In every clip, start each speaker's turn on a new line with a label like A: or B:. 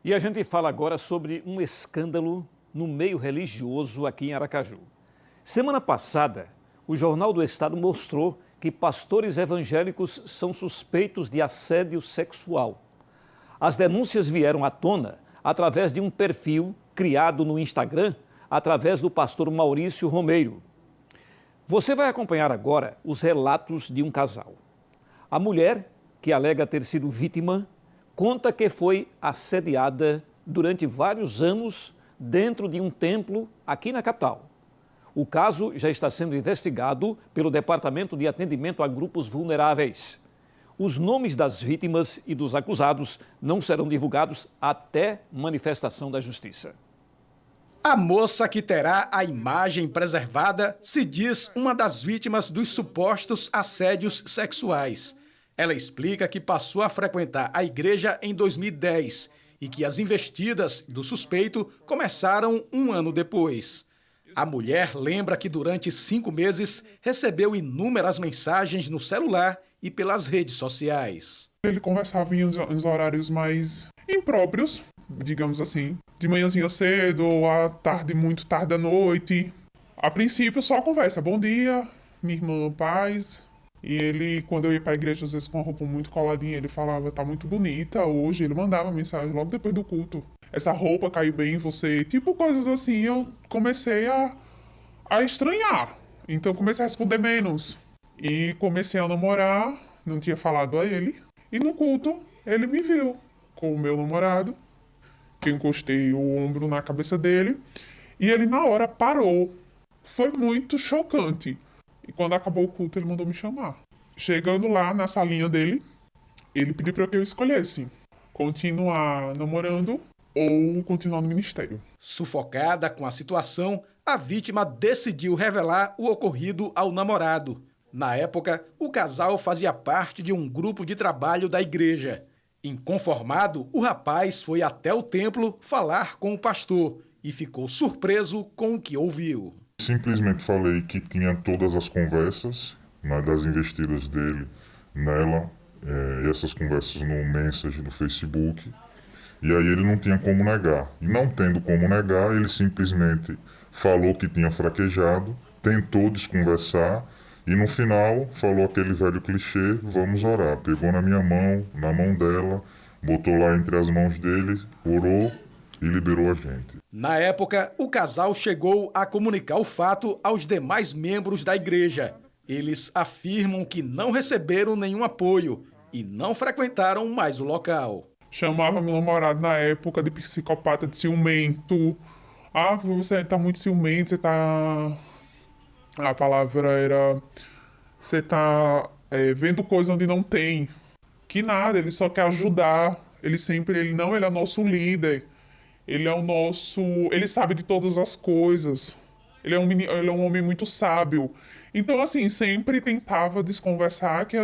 A: E a gente fala agora sobre um escândalo no meio religioso aqui em Aracaju. Semana passada, o Jornal do Estado mostrou que pastores evangélicos são suspeitos de assédio sexual. As denúncias vieram à tona através de um perfil criado no Instagram, através do pastor Maurício Romeiro. Você vai acompanhar agora os relatos de um casal. A mulher, que alega ter sido vítima, conta que foi assediada durante vários anos dentro de um templo aqui na capital. O caso já está sendo investigado pelo Departamento de Atendimento a Grupos Vulneráveis. Os nomes das vítimas e dos acusados não serão divulgados até manifestação da Justiça.
B: A moça que terá a imagem preservada se diz uma das vítimas dos supostos assédios sexuais. Ela explica que passou a frequentar a igreja em 2010 e que as investidas do suspeito começaram um ano depois. A mulher lembra que durante 5 meses recebeu inúmeras mensagens no celular e pelas redes sociais.
C: Ele conversava em uns horários mais impróprios, digamos assim. De manhãzinha cedo, ou à tarde, muito tarde à noite. A princípio, só conversa. Bom dia, minha irmã, paz. E ele, quando eu ia pra igreja, às vezes com a roupa muito coladinha, ele falava, tá muito bonita hoje. Ele mandava mensagem logo depois do culto. Essa roupa caiu bem em você. Tipo, coisas assim, eu comecei a estranhar. Então, comecei a responder menos. E comecei a namorar, não tinha falado a ele. E no culto, ele me viu com o meu namorado. Que eu encostei o ombro na cabeça dele. E ele, na hora, parou. Foi muito chocante. E quando acabou o culto, ele mandou me chamar. Chegando lá na salinha dele, ele pediu para que eu escolhesse continuar namorando ou continuar no ministério.
B: Sufocada com a situação, a vítima decidiu revelar o ocorrido ao namorado. Na época, o casal fazia parte de um grupo de trabalho da igreja. Inconformado, o rapaz foi até o templo falar com o pastor e ficou surpreso com o que ouviu.
D: Simplesmente falei que tinha todas as conversas, né, das investidas dele nela, e essas conversas no Message, no Facebook, e aí ele não tinha como negar. E não tendo como negar, ele simplesmente falou que tinha fraquejado, tentou desconversar, e no final falou aquele velho clichê, vamos orar. Pegou na minha mão, na mão dela, botou lá entre as mãos dele, orou e liberou a gente.
B: Na época, o casal chegou a comunicar o fato aos demais membros da igreja. Eles afirmam que não receberam nenhum apoio e não frequentaram mais o local.
C: Chamava meu namorado na época de psicopata, de ciumento. Ah, você tá muito ciumento, você tá... A palavra era... Você tá vendo coisa onde não tem. Que nada, ele só quer ajudar. Ele é nosso líder. Ele é o nosso... Ele sabe de todas as coisas. Ele é um homem muito sábio. Então, assim, sempre tentava desconversar que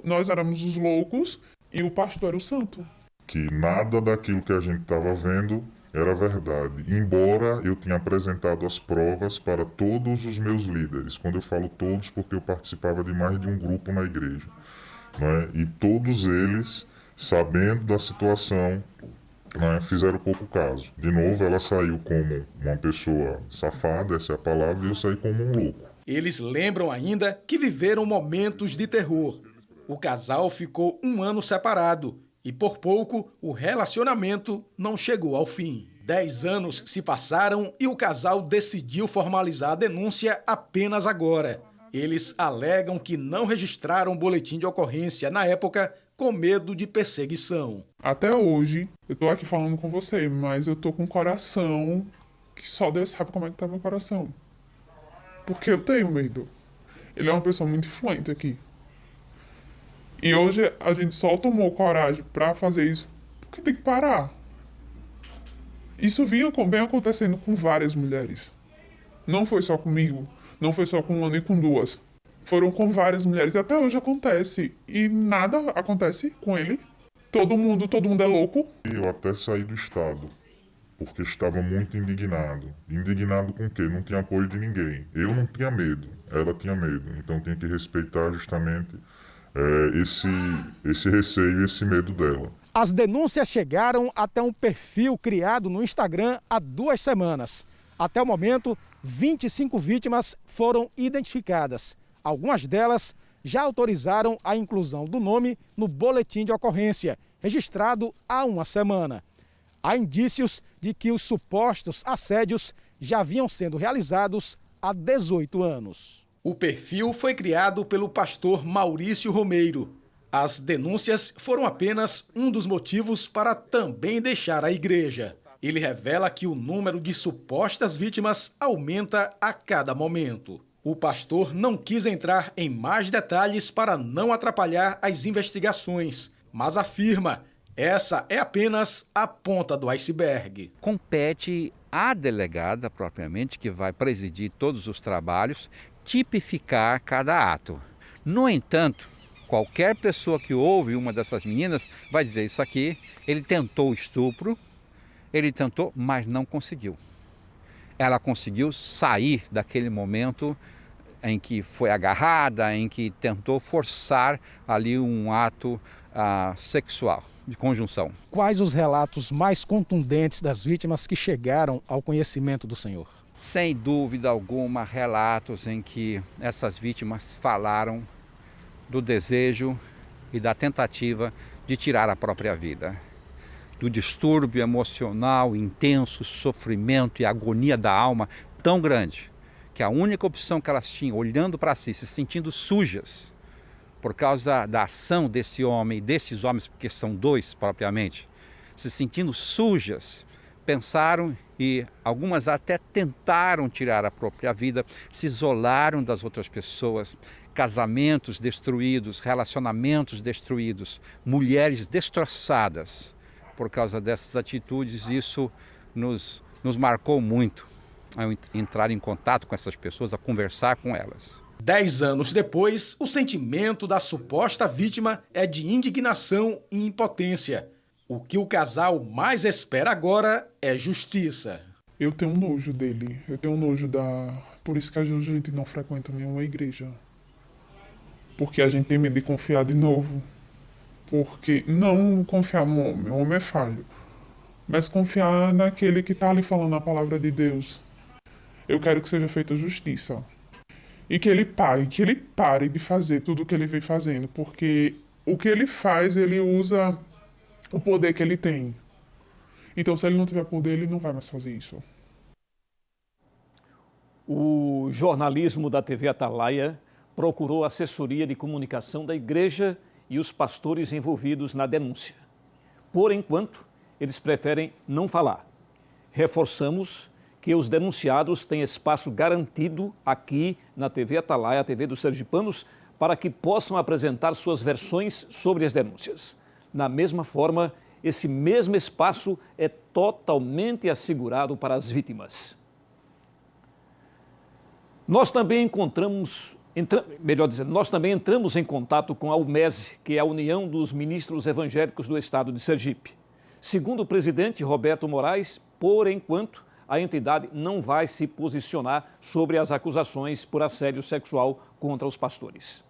C: nós éramos os loucos e o pastor era o santo.
D: Que nada daquilo que a gente estava vendo era verdade. Embora eu tenha apresentado as provas para todos os meus líderes. Quando eu falo todos, porque eu participava de mais de um grupo na igreja. Né? E todos eles, sabendo da situação... fizeram pouco caso. De novo, ela saiu como uma pessoa safada, essa é a palavra, e eu saí como um louco.
B: Eles lembram ainda que viveram momentos de terror. O casal ficou 1 ano separado e, por pouco, o relacionamento não chegou ao fim. 10 anos se passaram e o casal decidiu formalizar a denúncia apenas agora. Eles alegam que não registraram boletim de ocorrência na época com medo de perseguição.
C: Até hoje, eu tô aqui falando com você, mas eu tô com um coração que só Deus sabe como é que tá meu coração. Porque eu tenho medo. Ele é uma pessoa muito influente aqui. E hoje a gente só tomou coragem pra fazer isso porque tem que parar. Isso vem acontecendo com várias mulheres. Não foi só comigo, não foi só com uma nem com 2. Foram com várias mulheres e até hoje acontece. E nada acontece com ele. Todo mundo é louco.
D: Eu até saí do estado, porque estava muito indignado. Indignado com o quê? Não tinha apoio de ninguém. Eu não tinha medo, ela tinha medo. Então tinha que respeitar justamente esse receio e esse medo dela.
B: As denúncias chegaram até um perfil criado no Instagram há 2 semanas. Até o momento, 25 vítimas foram identificadas. Algumas delas já autorizaram a inclusão do nome no boletim de ocorrência, registrado há 1 semana. Há indícios de que os supostos assédios já vinham sendo realizados há 18 anos. O perfil foi criado pelo pastor Maurício Romeiro. As denúncias foram apenas um dos motivos para também deixar a igreja. Ele revela que o número de supostas vítimas aumenta a cada momento. O pastor não quis entrar em mais detalhes para não atrapalhar as investigações, mas afirma: essa é apenas a ponta do iceberg.
E: Compete à delegada propriamente, que vai presidir todos os trabalhos, tipificar cada ato. No entanto, qualquer pessoa que ouve uma dessas meninas vai dizer: isso aqui, ele tentou estupro, ele tentou, mas não conseguiu. Ela conseguiu sair daquele momento em que foi agarrada, em que tentou forçar ali um ato sexual, de conjunção.
B: Quais os relatos mais contundentes das vítimas que chegaram ao conhecimento do senhor?
E: Sem dúvida alguma, relatos em que essas vítimas falaram do desejo e da tentativa de tirar a própria vida, do distúrbio emocional, intenso, sofrimento e agonia da alma tão grande, que a única opção que elas tinham, olhando para si, se sentindo sujas, por causa da ação desse homem, desses homens, porque são 2 propriamente, se sentindo sujas, pensaram e algumas até tentaram tirar a própria vida, se isolaram das outras pessoas, casamentos destruídos, relacionamentos destruídos, mulheres destroçadas. Por causa dessas atitudes, isso nos marcou muito, a entrar em contato com essas pessoas, a conversar com elas.
B: 10 anos depois, o sentimento da suposta vítima é de indignação e impotência. O que o casal mais espera agora é justiça.
C: Eu tenho nojo dele, eu tenho nojo da... Por isso que a gente não frequenta nenhuma igreja. Porque a gente tem medo de confiar de novo. Porque não confiar no homem, o homem é falho. Mas confiar naquele que está ali falando a palavra de Deus. Eu quero que seja feita justiça. E que ele pare de fazer tudo o que ele vem fazendo. Porque o que ele faz, ele usa o poder que ele tem. Então, se ele não tiver poder, ele não vai mais fazer isso.
A: O jornalismo da TV Atalaia procurou a assessoria de comunicação da igreja e os pastores envolvidos na denúncia. Por enquanto, eles preferem não falar. Reforçamos que os denunciados têm espaço garantido aqui na TV Atalaia, a TV dos sergipanos, para que possam apresentar suas versões sobre as denúncias. Da mesma forma, esse mesmo espaço é totalmente assegurado para as vítimas. Nós também entramos em contato com a UMESE, que é a União dos Ministros Evangélicos do Estado de Sergipe. Segundo o presidente Roberto Moraes, por enquanto, a entidade não vai se posicionar sobre as acusações por assédio sexual contra os pastores.